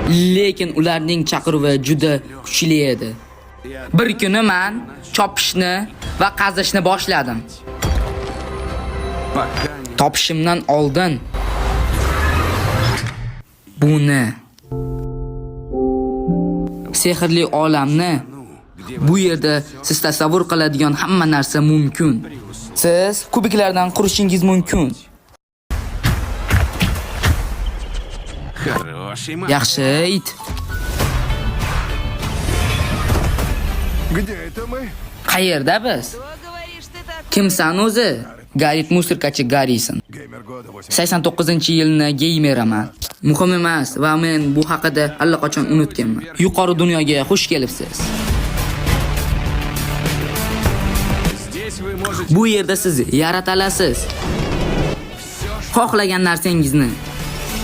Lekin ularning chaqiruvi juda kuchli edi. Bir kuni men chopishni va qazishni boshladim. Topishimdan oldin buni sehrli olamni bu yerda siz tasavvur qiladigan hamma narsa mumkin. Siz kubiklardan qurishingiz mumkin. Yaxshi it. Qayerda biz? Kimsan o'zi? Garit musiqachi Garisan. 89-yilni geymerman. Muhim emas va men bu haqida allaqachon unutganman. Yuqori dunyoga xush kelibsiz. Bu yerda siz yarata olasiz. Xohlagan narsangizni